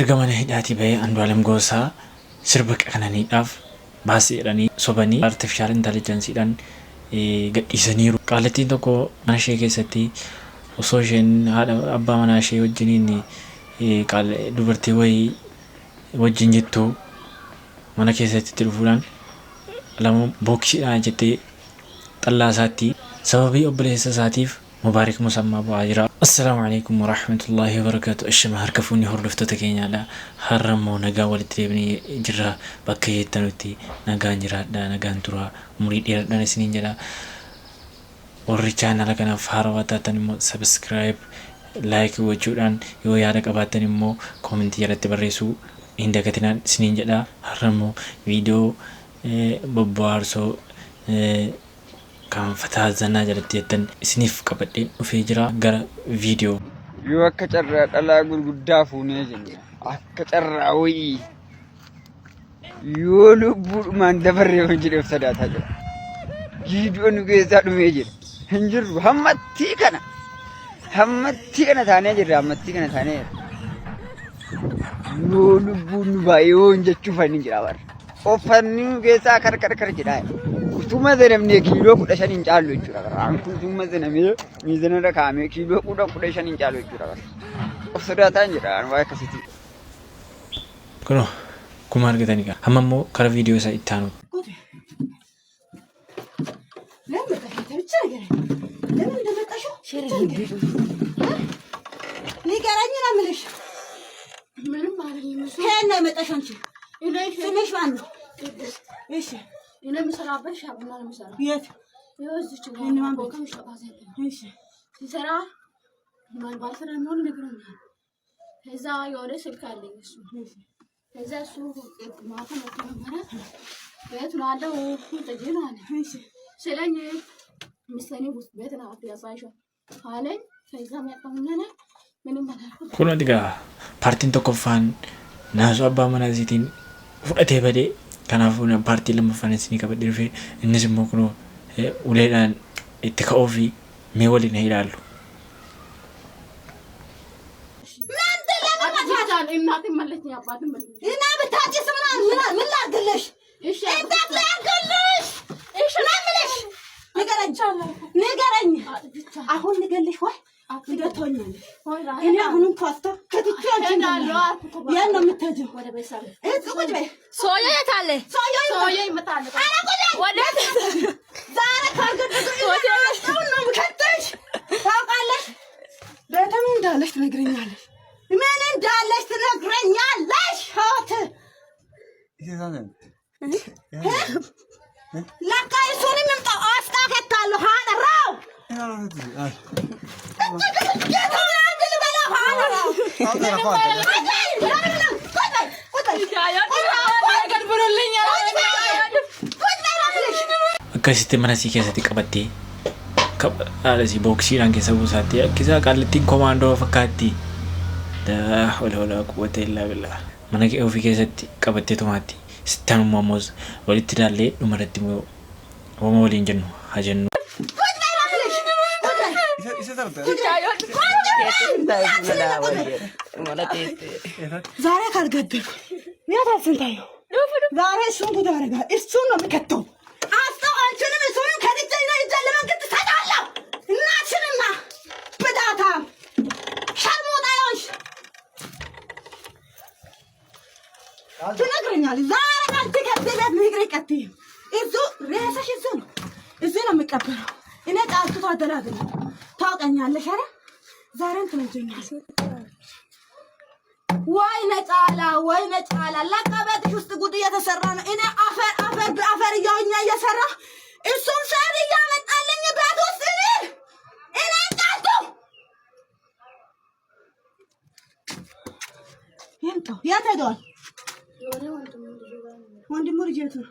Ergamana hidhaati bahee Andu'aalem Goosaa sirba qananiidhaaf baasii jedhanii sobanii artificial intelligenceedhaan gadhiisaniiru. Qaalattiin tokko mana ishee keessatti osoo isheen haadha abbaa manaa ishee wajjiniin dubartii wayii wajjin jettu mana keessatti itti dhufuudhaan lama booksiidhaan jettee xallaa isaatti sababii obboleessa isaatiif مبارك مسمى باجرا. السلام عليكم ورحمة الله وبركاته. الشمع هركفوني هرلفتو تكينيا لا هرمو نجا والتريبني جرا بكية تنوتي نجا جرا دا نجا ترى مريد يردنا سنين جلا ورجعنا لكنا فهرواتا تنمو سبسكرايب لايك وجودان يو يارك أباتني مو كومنت يرتب بريسو عندك تنا سنين جلا هرمو فيديو ببارسو كان فتاة زنا جلتيتن سنيف كبدين وفي جرا غير فيديو يو أكتر الله يقول قدافو نيجن أكتر عوي يولو بود من دبر يفجر افتدات هجر فيديو نجيزا نميجر هنجر همتي كنا ثانية جرا همتي كنا ثانية يولو بود نبايون جتشوفا نجرا بار أوفنيو جيزا كر جراي Tuma zanamne kilo kuda shanin calo jura an tuma zaname mi zanara kame kilo kuda shanin calo jura ofsada tanjira an wai kasiti kono kumar getani ka hamammo kara video sa ittanu lama taficha gare lama ndamtasho shiri ni garanya na milish ምንም አይደለም ሄና መጣሻንቺ ስምሽ ማን ነው እሺ እኔ ምሰራበት ሻብና ነው ምሰራ የት ይወዝች ነው እኔ ማን ቦካም ሻባዘ እሺ ሲሰራ ማን ባልሰራ ነው ነግሮኛል ከዛ የወደ ስልክ አለኝ እሱ ከዛ እሱ ማታ መተመረ ቤት ነው አለው ተጀና አለ እሺ ስለኝ ምሰኔ ውስጥ ቤት ነው አጥያሳይሻ አለኝ ከዛ መጣሁና ምንም አላልኩት ኩኖ ዲጋ ፓርቲን tokkoffaan naasu abbaa manaa isiitiin fudhatee badee kanaafuu paartii lammaffaan isinii qabadhee dhufee innis immoo kunoo uleedhaan itti ka'uu fi mee waliin haa ilaallu. አሁን ንገልሽ ወይ እንደቶኛል እኔ አሁንም ፓስታ ከትቼ አልችልም ያን ነው የምትሄጂው ወደ ቤተሰብ ቁጭ በይ ሶዮ የት አለ ሶዮ ይመጣል ወደ ዛሬ ካልገደዱ ሶዮ ነው የምከተሽ ታውቃለሽ በጣም እንዳለሽ ትነግረኛለሽ ምን እንዳለሽ ትነግረኛለሽ ሆት ይዛነን ለካ እሱንም ምጣ አስታከታለሁ ሃደራው akkasitti mana sii keessatti qabattee haala sii booksiidhaan keessa buusaatti akkisa qaallattiin komaandoo fakkaatti hola quwwata illaa billaa mana ofii keessatti qabattee tumaatti sittaan ammoos walitti ilaallee dhumarratti immoo hooma waliin jennu haa jennu. ዛሬ ካልገደልኩ ያታስንታየው ዛሬ እሱን ተዳረጋ እሱን ነው የምከተው አስተው አንቺንም እሱን ከድጀና ይጀለ መንገድ ተጣላው እናችንና በዳታ ሸርሞጣዮሽ ትነግረኛለሽ ዛሬ አንቺ ከደለት ንግሪ ቀጥ እሱ ሬሳሽ እሱ ነው የሚቀበለው እኔ ጣልቱ ታደላደለ ታውቀኛለሽ አይደል ዛሬን ትነጀኛለሽ ወይኔ ጫላ ለቀበትሽ ውስጥ ጉድ እየተሰራ ነው እኔ አፈር እያወኛ እየሰራ እሱም ሰር እያመጣልኝ ቤት ውስጥ እኔ ጣልቱ የት ሄደዋል ወንድሙ ልጅ የት ነው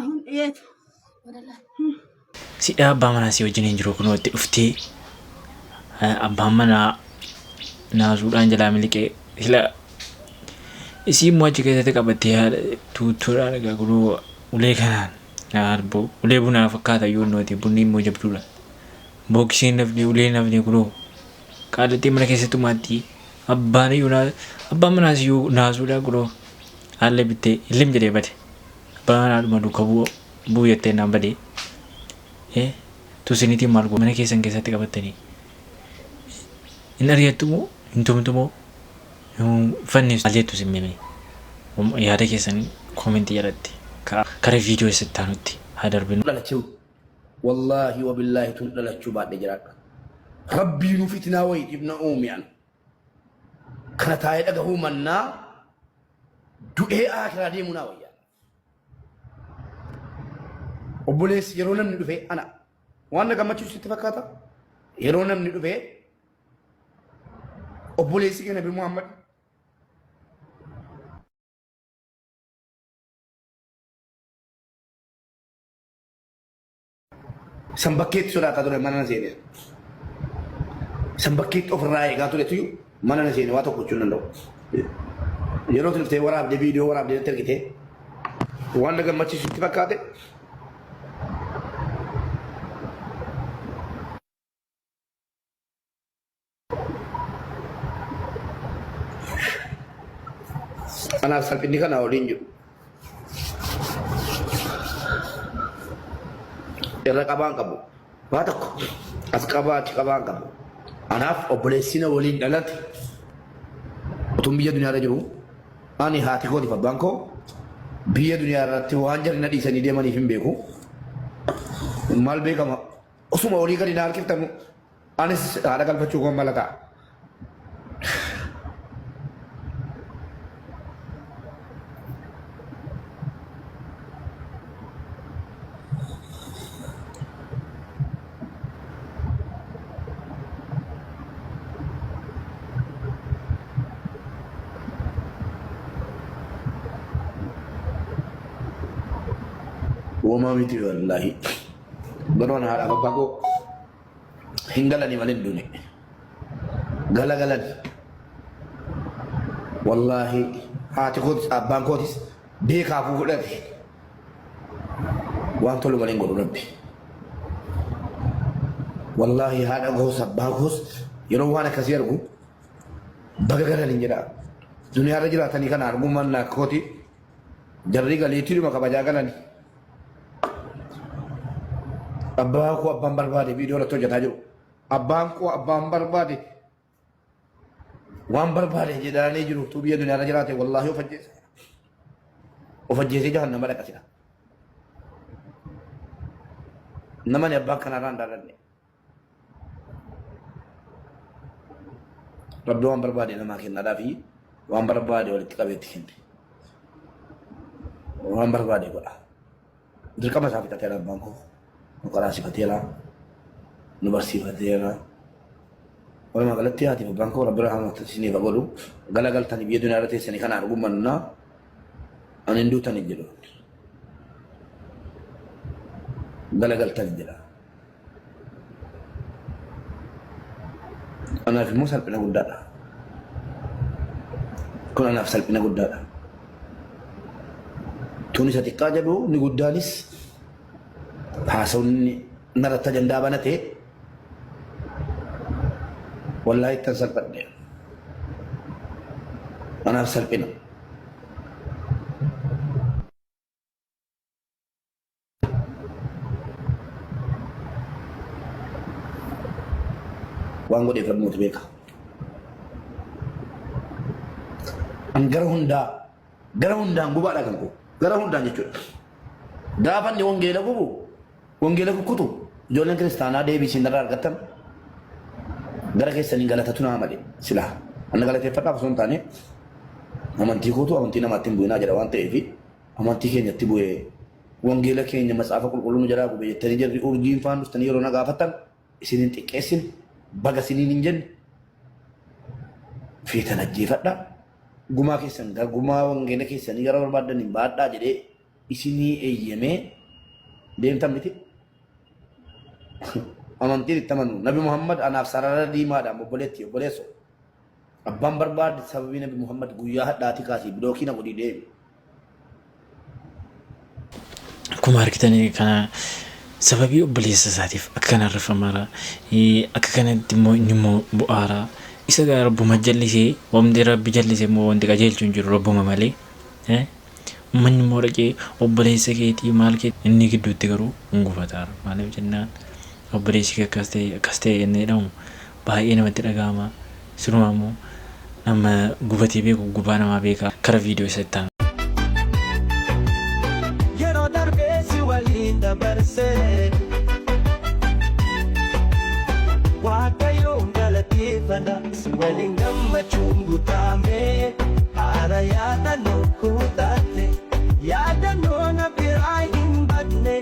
አሁን የት Sidhaa abbaa manaa si wajjin jiru kun watti dhuftee abbaan manaa naasuudhaan jalaa miliqee sila isii immoo achi keessatti qabattee tuuttuudhaan egaa kunuu ulee kanaan ulee bunaa fakkaata yoo nooti bunni immoo jabduudha booksiin nafni ulee nafni kunuu qaallattii mana keessattumaatti abbaan manaas iyyuu naasuudhaa guroo haallee bittee illim jedhee bade abbaan manaadhuma duuka bu'u jettee naan badee tusiniitiin maal mana keessan keessatti qabattanii hin ari'attumoo hin tumtumoo fannisu haalleettu simmeme yaada keessan koomentii jalatti kara viidiyoo isatti aanutti haa darbinu. Wallahi wa billahi tun dhalachuu baadhee jiraadha. Rabbii nu fitnaa wayii dhibna uumiyan. Kana taa'ee dhagahuu mannaa du'ee akiraa deemuu naa wayyaa. Obboleessi yeroo namni dhufee ana waan na gammachiisu sitti fakkaata. Yeroo namni dhufee obboleessi kee Nabi Muhammad Sambakkeetti sodaata ture mana na seene. Sambakkeetti ofirraa eegaa ture tuyu mana na seene waa tokko gochuu hin danda'u. Yeroo tuftee waraabdee viidiyoo waraabdee natti ergitee waan na gammachiisu itti fakkaate. Anaaf salphinni kana waliin jiru. Irra qabaan qabu. Waa tokko as qabaatti qabaan qabu. Anaaf obboleessina waliin dhalate utuun biyya duniyaa irra jiru ani haati kooti abbaan koo biyya duniyaa irratti waan jarri na dhiisanii deemaniif hin beeku. Maal beekama osuma olii gadi na harkiftamu anis haadha galfachuu koon mala ta'a. Wama miti wallahi. Beron hal apa bago hinggalan ni malin dunia. Galagalan. Wallahi hati kot abang kotis dia kafu kudat. Wang tolu malin guru nabi. Wallahi hada gos abang gos. Yoro wana kasih argu. Bagagalan injera. Dunia rajila tani kan arguman nak koti. Jarri gali itu maka bajagalan. Abbaan koo abbaan barbaade viidiyoo irratti hojjetaa jiru. Abbaan koo abbaan barbaade waan barbaade jedhanii jiru. Tu biyya duniyaa irra jiraate wallahi of ajjeese. Of ajjeesee jahannama dhaqasira. Namani abbaan kanarraa hin daadanne. Rabbi waan barbaade namaa kennaadhaa fi waan barbaade walitti qabeetti kenne. Waan barbaade godha. Dirqama isaa fixatee abbaan koo. Kalau sifatnya nubarsi fatera, orang magal tiada tiba bangko orang berhammat sini bagoru, galagal tani biar dunia rata sini kan argumen na, anindu tani jelo, galagal tani jela, anak filmu salpina gudada, kau anak salpina gudada, tunis hati kaja do ni gudanis. Hasun narata janda banate wallahi tansalpat dia ana salpina wango de farmo tebeka an garahunda ngubada kanko garahunda nyecho dapan ni wongela bubu Wongela kukutu jolen kristana deebi sindarar gatan gara keessa ni galata tuna amale sila anna galate fata son tane amanti kutu amanti namatti buina jara wante evi amanti keenya tibuye wongela keenya masaafa qulqulluun jara ku beetani jirri urjiin faan dustani yeroo nagaa fatan isinin xiqqeessin baga sinin injen fiitan ajjeefadha gumaa keessan gumaa wongela keessan gara barbaadan hin baadhaa jedhee isinii eeyyamee deemtan miti. Amantiin itti amanu Nabi Muhammad anaaf sarara diimaadhaan obboleesso abbaan barbaade sababii Nabi Muhammad guyyaa hadhaati kaasii bilookii na godhii deeme. Akkuma argitanii kana sababii obboleessa isaatiif akka kanarra famara akka kanatti immoo inni immoo bu'aara isa rabbuma jallisee wamti rabbi jallisee immoo wanti qajeelchuun jiru rabbuma malee manni immoo dhaqee obboleessa keetii maal keetii inni gidduutti garuu hungufataara maaliif jennaan obboleessi akkas ta'e jennee dhamu baay'ee namatti dhaga'ama sirumaa immoo nama gubatee beeku gubaa namaa beekaa kara viidiyoo isa itti yeroo darbee si waliin dabarsee waaqayyoon galateeffadha si waliin gammachuun guutamee haara yaadannoo kuutaate yaadannoo na biraa hin badne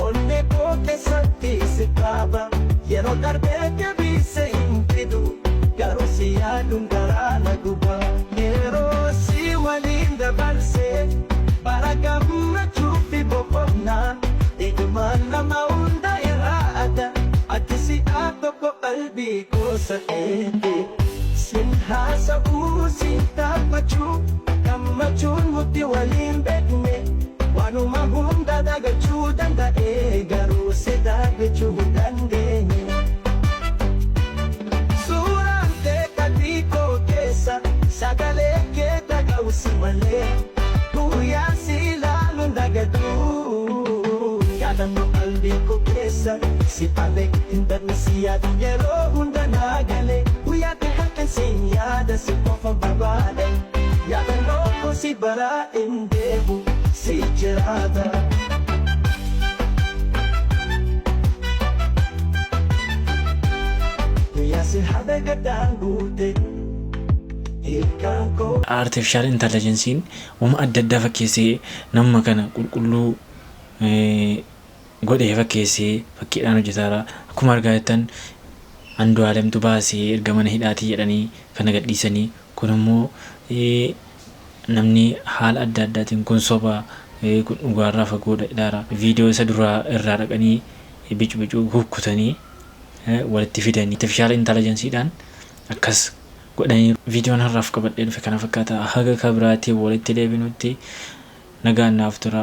onnee koo keessatti si qaaba yeroo darbee deebisee hin fidu garuu si yaaduun garaa na guba yeroo si waliin dabarsee bara gammachuu fi boqonnaa eegumaan nama hunda irraa adda ati si tokko qalbii gosa eege sin haasa'uu sin taphachuu gammachuun nuti waliin beekne waanuma hunda dagachuu danda'e garuu si dagachuu hin dandeenye. Suuraan teekadii koo keessa sagalee kee dhaga'u si malee guyyaan si ilaaluun dagaduu yaadannoo qalbii koo keessa si palee hin darne si yaadu yeroo hunda naagalee guyyaa kan si yaada si qofa barbaade yaadannoo koo si baraa hin deebu si jiraata. Guyyaa si haadha gadaan guute hiikaan koo. Artificial intelligence'n uuma adda addaa fakkeessee nama kana qulqulluu godhee fakkeessee fakkiidhaan hojjetaara. Akkuma argaa jirtan Andu'aalemtu baasee erga mana hidhaatii jedhanii kana gadhiisanii kun immoo namni haala adda addaatiin kun soba kun dhugaarraa fagoodha ilaara. Viidiyoo isa duraa irraa dhaqanii bicu kukkutanii walitti fidanii artificial intelligence'dhaan akkas godhanii viidiyoon har'aaf qabadhee dhufe kana fakkaata. Haga kabiraatii walitti deebinutti nagaan naaf tura.